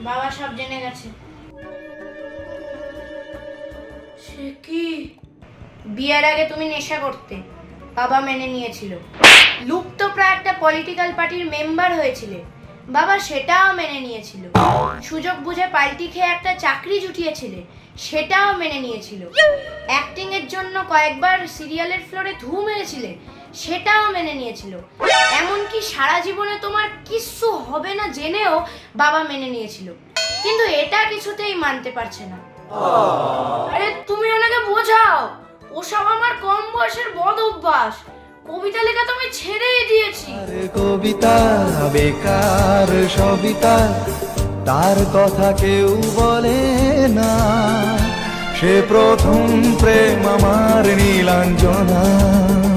বাবা সব জেনে গেছে। সে কি? বিয়ের আগে তুমি নেশা করতে, বাবা মেনে নিয়েছিল। লুপ্তপ্রায় একটা পলিটিক্যাল পার্টির মেম্বার হয়েছিলে, বাবা সেটাও মেনে নিয়েছিল। সুযোগ বুঝে পাল্টি খেয়ে একটা চাকরি জুটিয়েছিলে, সেটাও মেনে নিয়েছিল। অ্যাক্টিং এর জন্য কয়েকবার সিরিয়ালের ফ্লোরে ধু মেরেছিলে, সেটাও মেনে নিয়েছিল। এমনকি সারা জীবনে তোমার কিচ্ছু হবে না জেনেও বাবা মেনে নিয়েছিল, কিন্তু এটা কিছুতেই মানতে পারছে না। আরে তুমি ওনাকে বোঝাও, ওসব আমার কম বয়সের বদ অভ্যাস। কবিতা লেখা তো আমি ছেড়েই দিয়েছি। কবিতা বেকার সবিতা, তার কথা কেউ বলে না। সে প্রথম প্রেম আমার নীলাঞ্জনা।